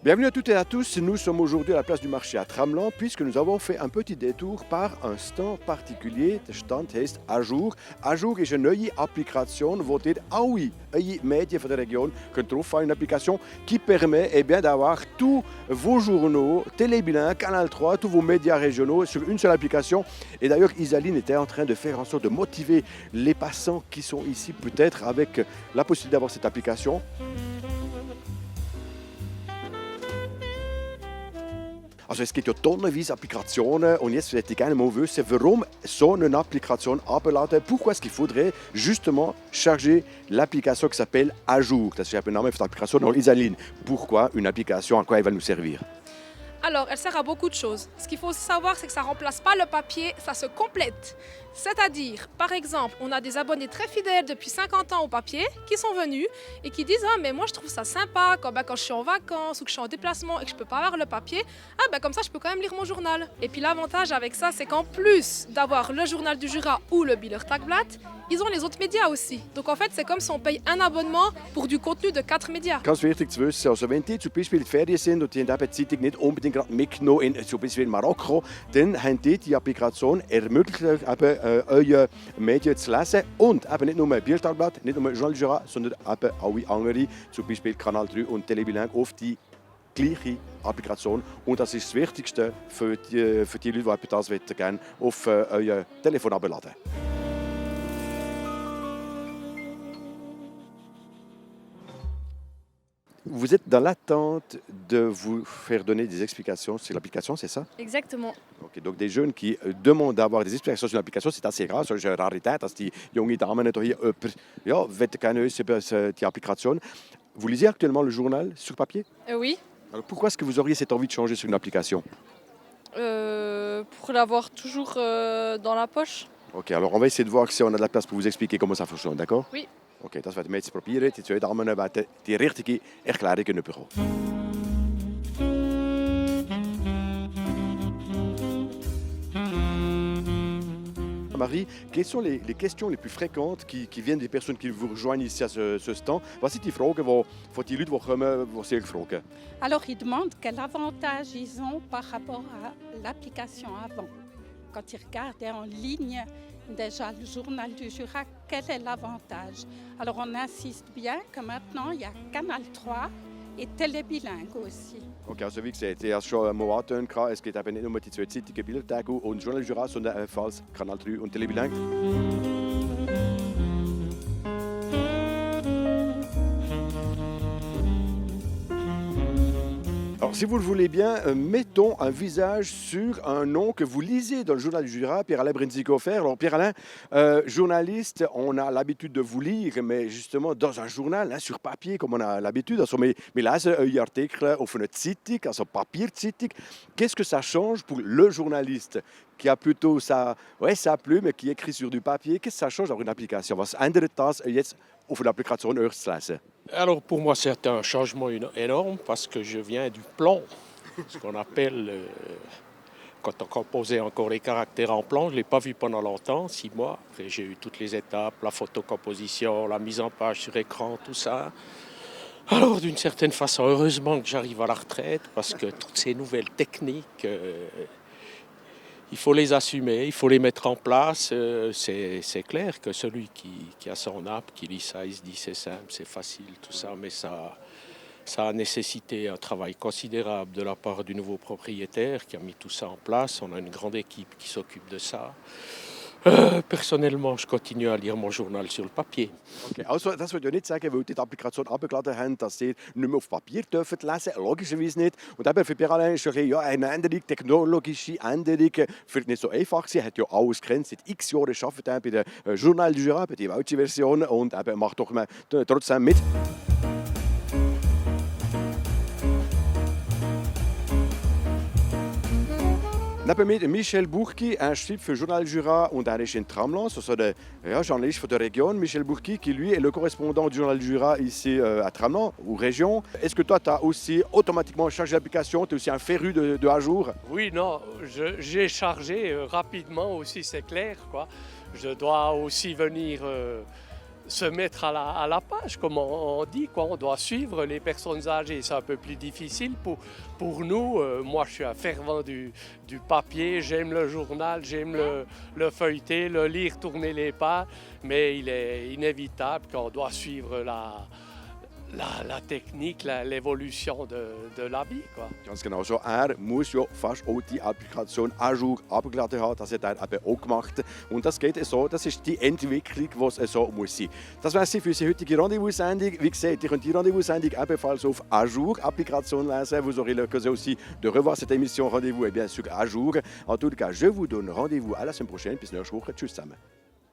Bienvenue à toutes et à tous, nous sommes aujourd'hui à la place du marché à Tramelan puisque nous avons fait un petit détour par un stand particulier. Der Stand heißt Ajour. Ajour ist eine neue Applikation, wo ihr alle eure Medien von der Region könnt drauf haben. Une application qui permet d'avoir tous vos journaux, Télébilan, Canal 3, tous vos médias régionaux sur une seule application. Et d'ailleurs, Isaline était en train de faire en sorte de motiver les passants qui sont ici peut-être avec la possibilité d'avoir cette application. Also es gibt ja tonnenweise Applikationen und jetzt würde ich gerne mal wissen, warum so eine Applikation abladen. Pourquoi est-ce qu'il faudrait justement charger l'application qui s'appelle Ajour? Das ist der Name von der Applikation. Alors Isaline, pourquoi une application? À quoi elle va nous servir? Alors, elle sert à beaucoup de choses. Ce qu'il faut savoir, c'est que ça ne remplace pas le papier, ça se complète. C'est-à-dire, par exemple, on a des abonnés très fidèles depuis 50 ans au papier qui sont venus et qui disent « Ah, mais moi, je trouve ça sympa quand je suis en vacances ou que je suis en déplacement et que je ne peux pas avoir le papier. Comme ça, je peux quand même lire mon journal. » Et puis l'avantage avec ça, c'est qu'en plus d'avoir le journal du Jura ou le Bieler Tagblatt, ils ont les autres médias aussi. Donc en fait, c'est comme si on paye un abonnement pour du contenu de 4 médias. Ganz wichtig zu wissen, also wenn die zum Beispiel in die Ferien sind und die haben die Zeitung nicht unbedingt gerade mitgenommen in zum Beispiel in Marokko, dann haben die Applikation ermöglicht eben eure Medien zu lesen und eben nicht nur Bieler Tagblatt, nicht nur Journal du Jura, sondern eben alle anderen, zum Beispiel Kanal 3 und Télébilan auf die gleiche Applikation. Und das ist das Wichtigste für die Leute, die das gerne auf euer Telefon abladen. Vous êtes dans l'attente de vous faire donner des explications sur l'application, c'est ça? Exactement. Okay, donc des jeunes qui demandent d'avoir des explications sur l'application, c'est assez rare. C'est une rarität, dass die junge Damen hier veulent gerne über die Applikation. Vous lisez actuellement le journal sur papier? Oui. Alors pourquoi est-ce que vous auriez cette envie de changer sur une application? Pour l'avoir toujours dans la poche. Ok, alors on va essayer de voir si on a de la place pour vous expliquer comment ça fonctionne, d'accord? Oui. Okay, das werden wir jetzt probieren. Die zwei Damen werden die richtige Erklärung bekommen. Marie, quelles sont les questions les plus fréquentes qui viennent des personnes qui vous rejoignent ici à ce stand? Was sind die Fragen, die Leute, die kommen, die Sie fragen? Alors, ils demandent quel avantage ils ont par rapport à l'application avant. Quand ils regardaient en ligne déjà le journal du Jura, quel est l'avantage? Alors, on insiste bien que maintenant, il y a Canal 3 et Télébilingue aussi. Okay, also wie gesagt, ich habe es schon mal angetönt, es gibt eben nicht nur die zwei Zeitungen Bieler Tagblatt und Journal du Jura, sondern ebenfalls Kanal 3 und Télébilingue. Alors, si vous le voulez bien, mettons un visage sur un nom que vous lisez dans le journal du Jura, Pierre-Alain Brindisi-Goffer. Alors, Pierre-Alain, journaliste, on a l'habitude de vous lire, mais justement dans un journal, sur papier, comme on a l'habitude. Also, wir lesen eure Artikel auf einer Zeitung, also Papierzeitung. Qu'est-ce que ça change pour le journaliste qui a plutôt sa plume, qui écrit sur du papier? Qu'est-ce que ça change dans une application? Was ändert das jetzt auf einer Applikation euch zu lesen? Alors pour moi c'est un changement énorme parce que je viens du plomb, ce qu'on appelle, quand on composait encore les caractères en plomb, je ne l'ai pas vu pendant longtemps, 6 mois. Après j'ai eu toutes les étapes, la photocomposition, la mise en page sur écran, tout ça. Alors d'une certaine façon, heureusement que j'arrive à la retraite parce que toutes ces nouvelles techniques, il faut les assumer, il faut les mettre en place. C'est clair que celui qui a son app, qui lit ça, il se dit c'est simple, c'est facile, tout ça, mais ça a nécessité un travail considérable de la part du nouveau propriétaire qui a mis tout ça en place. On a une grande équipe qui s'occupe de ça. Personnellement, je continue à lire mon journal sur le papier. Okay, also das würde ja nicht sagen, weil die Applikation abgeladen haben, dass sie nicht mehr auf Papier dürfen lesen, logischerweise nicht. Und eben für Pierre-Alain ist eine Änderung, technologische Änderung, wird nicht so einfach sein. Er hat ja alles kennt, seit x Jahren arbeitet er bei der Journal du Jura, bei der welche Version und eben macht doch trotzdem mit. Neben mir Michel Bourqui, un schreibt für Journal Jura und er ist in Tramelan, also der journaliste de la région. Michel Bourqui, qui lui est le correspondant du Journal du Jura ici à Tramelan, ou région. Est-ce que toi, tu as aussi automatiquement chargé l'application? Tu es aussi un féru de Ajour? Oui, non, j'ai chargé rapidement aussi, c'est clair, quoi. Je dois aussi venir se mettre à la page, comme on dit, quoi. On doit suivre les personnes âgées. C'est un peu plus difficile pour nous. Moi, je suis un fervent du papier. J'aime le journal, j'aime le feuilleter, le lire, tourner les pages. Mais il est inévitable qu'on doit suivre la technique, l'évolution de la vie, quoi. Ganz genau so. Muss ja fast auch die Applikation Ajour abgeladen haben. Das hat eben auch gemacht. Und das geht so, das ist die Entwicklung, die es so muss sein. Das wäre es für unsere heutige Rendezvous-Sendung. Wie gesagt, ihr könnt die Rendezvous-Sendung ebenfalls auf Ajour-Applikation lesen. Vous aurez l'occasion aussi de revoir cette émission Rendez-vous et bien sûr Ajour. En tout cas, je vous donne rendez-vous à la semaine prochaine. Bis nächste Woche. Tschüss zusammen.